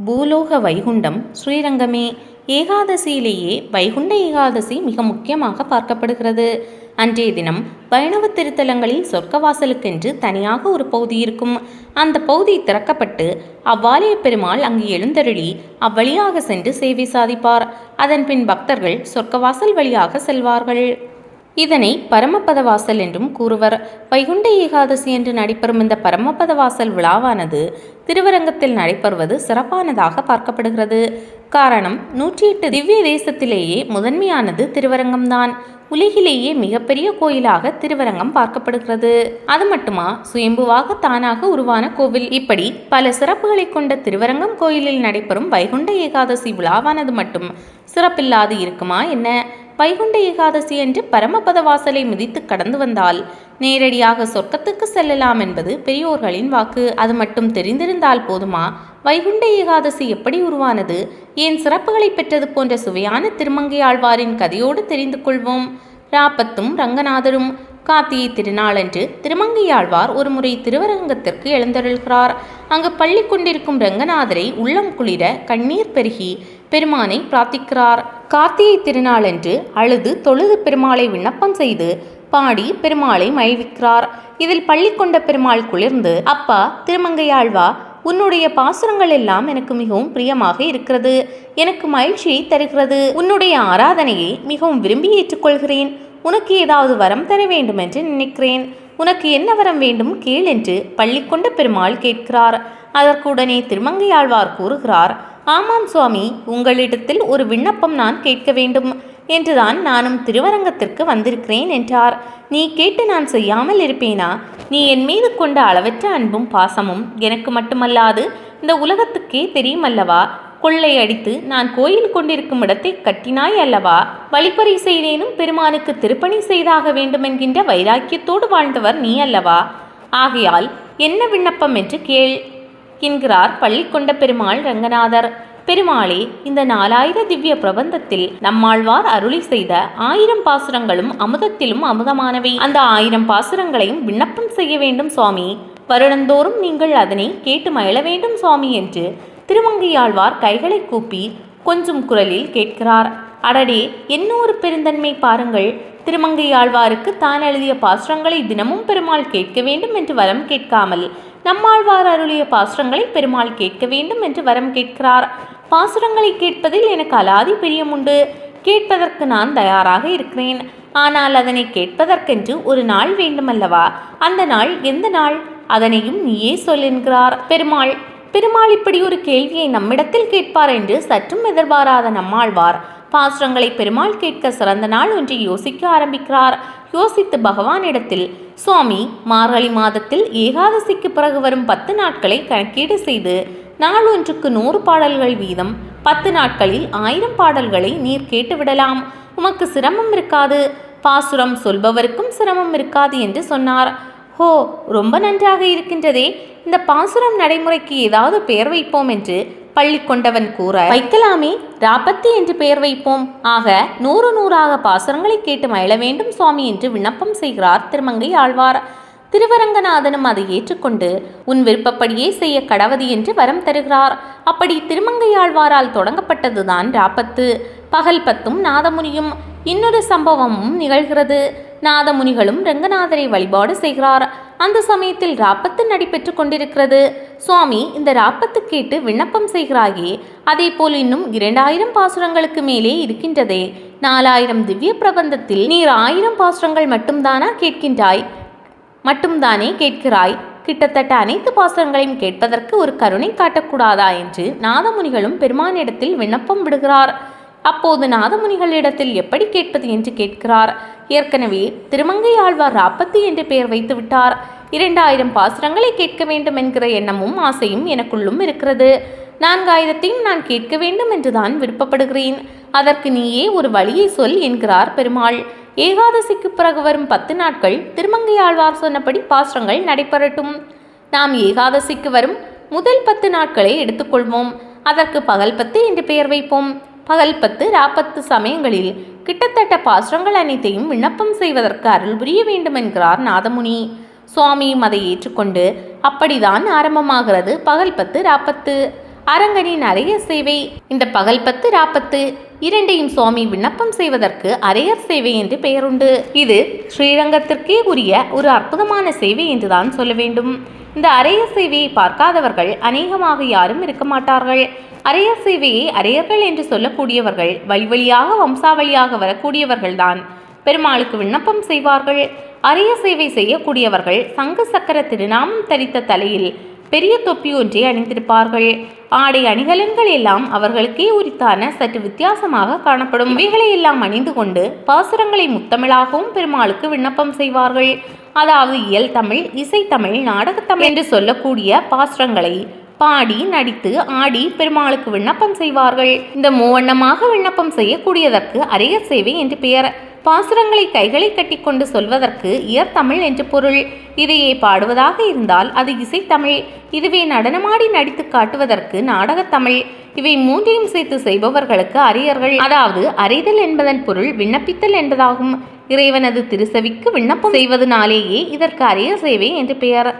பூலோக வைகுண்டம் ஸ்ரீரங்கமே. ஏகாதசியிலேயே வைகுண்ட ஏகாதசி மிக முக்கியமாக பார்க்கப்படுகிறது. அன்றைய தினம் வைணவ திருத்தலங்களில் சொர்க்கவாசலுக்கென்று தனியாக ஒரு பகுதி இருக்கும். அந்த பகுதி திறக்கப்பட்டு அவ்வாலய பெருமாள் அங்கு எழுந்தருளி அவ்வழியாக சென்று சேவை சாதிப்பார். அதன் பின் பக்தர்கள் சொர்க்கவாசல் வழியாக செல்வார்கள். இதனை பரமபத வாசல் என்றும் கூறுவர். வைகுண்ட ஏகாதசி என்று நடைபெறும் இந்த பரமபத வாசல் விழாவானது திருவரங்கத்தில் நடைபெறுவது சிறப்பானதாக பார்க்கப்படுகிறது. காரணம், 108 திவ்ய தேசத்திலேயே முதன்மையானது திருவரங்கம்தான். உலகிலேயே மிகப்பெரிய கோயிலாக திருவரங்கம் பார்க்கப்படுகிறது. அது மட்டுமா, சுயம்புவாக தானாக உருவான கோவில். இப்படி பல சிறப்புகளை கொண்ட திருவரங்கம் கோயிலில் நடைபெறும் வைகுண்ட ஏகாதசி விழாவானது மட்டும் சிறப்பில்லாது இருக்குமா என்ன? வைகுண்ட ஏகாதசி என்று பரமபத வாசலை மிதித்து கடந்து வந்தால் நேரடியாக சொர்க்கத்துக்கு செல்லலாம் என்பது பெரியோர்களின் வாக்கு. அது மட்டும் தெரிந்திருந்தால் போதுமா? வைகுண்ட ஏகாதசி எப்படி உருவானது, ஏன் சிறப்புகளை பெற்றது போன்ற சுவையான திருமங்கையாழ்வாரின் கதையோடு தெரிந்து கொள்வோம். ராப்பத்தும் ரங்கநாதரும். கார்த்திகை திருநாளன்று திருமங்கையாழ்வார் ஒரு முறை திருவரங்கத்திற்கு எழுந்தருள்கிறார். அங்கு பள்ளி கொண்டிருக்கும் ரங்கநாதரை உள்ளம் குளிர கண்ணீர் பெருகி பெருமானை பிரார்த்திக்கிறார். கார்த்திகை திருநாளன்று அழுது தொழுது பெருமாளை விண்ணப்பம் செய்து பாடி பெருமாளை மகிழ்விக்கிறார். இதில் பள்ளி கொண்ட பெருமாள் குளிர்ந்து, அப்பா திருமங்கையாழ்வா, உன்னுடைய பாசுரங்கள் எல்லாம் எனக்கு மிகவும் பிரியமாக இருக்கிறது, எனக்கு மகிழ்ச்சியை தருகிறது. உன்னுடைய ஆராதனையை மிகவும் விரும்பி ஏற்றுக்கொள்கிறேன். உனக்கு ஏதாவது வரம் தர வேண்டும் என்று நினைக்கிறேன். உனக்கு என்ன வரம் வேண்டும் கேள் என்று பள்ளி கொண்ட பெருமாள் கேட்கிறார். அதற்குடனே திருமங்கையாழ்வார் கூறுகிறார், ஆமாம் சுவாமி, உங்களிடத்தில் ஒரு விண்ணப்பம் நான் கேட்க வேண்டும் என்றுதான் நானும் திருவரங்கத்திற்கு வந்திருக்கிறேன் என்றார். நீ கேட்டு நான் செய்யாமல் இருப்பேனா? நீ என் மீது கொண்ட அளவற்ற அன்பும் பாசமும் எனக்கு மட்டுமல்லாது இந்த உலகத்துக்கே தெரியும் அல்லவா? கொள்ளை அடித்து நான் கோயில் கொண்டிருக்கும் இடத்தை கட்டினாய் அல்லவா? வழிப்பறி செய்தேனும் பெருமானுக்கு திருப்பணி செய்தாக வேண்டும் என்கின்ற வைராக்கியத்தோடு வாழ்ந்தவர் நீ அல்லவா? ஆகையால் என்ன விண்ணப்பம் என்று கேள் என்கிறார் பள்ளி கொண்ட பெருமாள் ரங்கநாதர். பெருமாளே, இந்த 4000 திவ்ய பிரபந்தத்தில் நம்மாழ்வார் அருளி செய்த 1000 பாசுரங்களும் அமுதத்திலும் அமுதமானவை. அந்த 1000 பாசுரங்களையும் விண்ணப்பம் செய்ய வேண்டும் சுவாமி. வருடந்தோறும் நீங்கள் அதனை கேட்டு மகிழ வேண்டும் சுவாமி என்று திருமங்கையாழ்வார் கைகளை கூப்பி கொஞ்சம் குரலில் கேட்கிறார். அடடே, என்னொரு பெருந்தன்மை பாருங்கள்! திருமங்கையாழ்வாருக்கு தான் எழுதிய பாசுரங்களை தினமும் பெருமாள் கேட்க வேண்டும் என்று வரம் கேட்காமல் நம்மாழ்வார் அருளிய பாசுரங்களை பெருமாள் கேட்க வேண்டும் என்று வரம் கேட்கிறார். பாசுரங்களை கேட்பதில் எனக்கு அலாதி பிரியமுண்டு. கேட்பதற்கு நான் தயாராக இருக்கிறேன். ஆனால் அதனை கேட்பதற்கென்று ஒரு நாள் வேண்டுமல்லவா? அந்த நாள் எந்த நாள்? அதனையும் நீயே சொல் என்கிறார் பெருமாள். பெருமாள் இப்படி ஒரு கேள்வியை நம்மிடத்தில் கேட்பார் என்று சற்றும் எதிர்பாராத நம்மாழ்வார் பாசுரங்களை பெருமாள் கேட்க சிறந்த நாள் ஒன்றை யோசிக்க ஆரம்பிக்கிறார். யோசித்து பகவானிடத்தில், சுவாமி, மார்கழி மாதத்தில் ஏகாதசிக்கு பிறகு வரும் 10 நாட்களை கணக்கீடு செய்து நாள் ஒன்றுக்கு 100 பாடல்கள் வீதம் 10 நாட்களில் 1000 பாடல்களை நீர் கேட்டுவிடலாம். உமக்கு சிரமம் இருக்காது, பாசுரம் சொல்பவருக்கும் சிரமம் இருக்காது என்று சொன்னார். ஹோ, ரொம்ப நன்றாக இருக்கின்றதே. இந்த பாசுரம் நடைமுறைக்கு ஏதாவது பெயர் வைப்போம் என்று பள்ளி கொண்டவன் கூற, வைக்கலாமே, ராபத்தி என்று பெயர் வைப்போம். ஆக 100 பாசுரங்களை கேட்டு மகிழ வேண்டும் சுவாமி என்று விண்ணப்பம் செய்கிறார் திருமங்கை ஆழ்வார். திருவரங்கநாதனும் அதை ஏற்றுக்கொண்டு உன் விருப்பப்படியே செய்ய கடவது என்று வரம் தருகிறார். அப்படி திருமங்கையாழ்வாரால் தொடங்கப்பட்டதுதான் ராப்பத்து. பகல் பத்தும் நாதமுனியும். இன்னொரு சம்பவமும் நிகழ்கிறது. நாதமுனிகளும் ரங்கநாதரை வழிபாடு செய்கிறார். அந்த சமயத்தில் ராப்பத்து நடைபெற்று கொண்டிருக்கிறது. சுவாமி, இந்த ராப்பத்து கேட்டு விண்ணப்பம் செய்கிறாயே, அதே போல் இன்னும் 2000 பாசுரங்களுக்கு மேலே இருக்கின்றதே. 4000 திவ்ய பிரபந்தத்தில் நீர் 1000 பாசுரங்கள் மட்டும்தானே கேட்கிறாய். கிட்டத்தட்ட அனைத்து பாசுரங்களையும் கேட்பதற்கு ஒரு கருணை காட்டக்கூடாதா என்று நாதமுனிகளும் பெருமானிடத்தில் விண்ணப்பம் விடுகிறார். அப்போது நாதமுனிகளிடத்தில் எப்படி கேட்பது என்று கேட்கிறார். ஏற்கனவே திருமங்கையாழ்வார் ராப்பத்து என்று பெயர் வைத்து விட்டார். 2000 பாசுரங்களை கேட்க வேண்டும் என்கிற எண்ணமும் ஆசையும் எனக்குள்ளும் இருக்கிறது. 4000ஐயும் நான் கேட்க வேண்டும் என்றுதான் விருப்பப்படுகிறேன். அதற்கு நீயே ஒரு வழியை சொல் என்கிறார் பெருமாள். ஏகாதசிக்கு பிறகு வரும் 10 நாட்கள் திருமங்கையாழ்வார் சொன்னபடி பாசுரங்கள் நடைபெறட்டும். நாம் ஏகாதசிக்கு வரும் முதல் 10 நாட்களை எடுத்துக்கொள்வோம். அதற்கு பகல் 10 என்று பெயர் வைப்போம். பகல் 10, ராப்பத்து சமயங்களில் கிட்டத்தட்ட பாசுரங்கள் அனைத்தையும் விண்ணப்பம் செய்வதற்கு அருள் புரிய வேண்டும் என்கிறார் நாதமுனி. சுவாமியும் அதை ஏற்றுக்கொண்டு அப்படிதான் ஆரம்பமாகிறது பகல் 10 ராப்பத்து. அரங்கனின் அரையர் சேவை. இந்த பகல் 10 ராப்பத்து இரண்டையும் சுவாமி விண்ணப்பம் செய்வதற்கு அரையர் சேவை என்று பெயருண்டு. இது ஸ்ரீரங்கத்திற்கே உரிய ஒரு அற்புதமான சேவை என்றுதான் சொல்ல வேண்டும். இந்த அரையர் சேவையை பார்க்காதவர்கள் அநேகமாக யாரும் இருக்க மாட்டார்கள். அரையர் சேவையை அரையர்கள் என்று சொல்லக்கூடியவர்கள் வழி வழியாக வம்சாவளியாக வரக்கூடியவர்கள்தான் பெருமாளுக்கு விண்ணப்பம் செய்வார்கள். அரையர் சேவை செய்யக்கூடியவர்கள் சங்கு சக்கர திருநாமம் தரித்த தலையில் பெரிய தொப்பி ஒன்றை அணிந்திருப்பார்கள். ஆடை அணிகலன்கள் எல்லாம் அவர்களுக்கே உரித்தான சற்று வித்தியாசமாக காணப்படும். இவைகளை எல்லாம் அணிந்து கொண்டு பாசுரங்களை முத்தமிழாகவும் பெருமாளுக்கு விண்ணப்பம் செய்வார்கள். அதாவது இயல் தமிழ், இசைத்தமிழ், நாடகத்தமிழ் என்று சொல்லக்கூடிய பாசுரங்களை பாடி நடித்து ஆடி பெருமாளுக்கு விண்ணப்பம் செய்வார்கள். இந்த மூவண்ணமாக விண்ணப்பம் செய்யக்கூடியதற்கு அரையர் சேவை என்று பெயர். பாசுரங்களை கைகளை கட்டிக்கொண்டு சொல்வதற்கு இயற்தமிழ் என்று பொருள். இதையே பாடுவதாக இருந்தால் அது இசைத்தமிழ். இதுவே நடனமாடி நடித்து காட்டுவதற்கு நாடகத்தமிழ். இவை மூன்றையும் சேர்த்து செய்பவர்களுக்கு அரையர்கள். அதாவது அறைதல் என்பதன் பொருள் விண்ணப்பித்தல் என்பதாகும். இறைவனது திருசவிக்கு விண்ணப்பம் செய்வதனாலேயே இதற்கு அரையர் சேவை என்று பெயர்.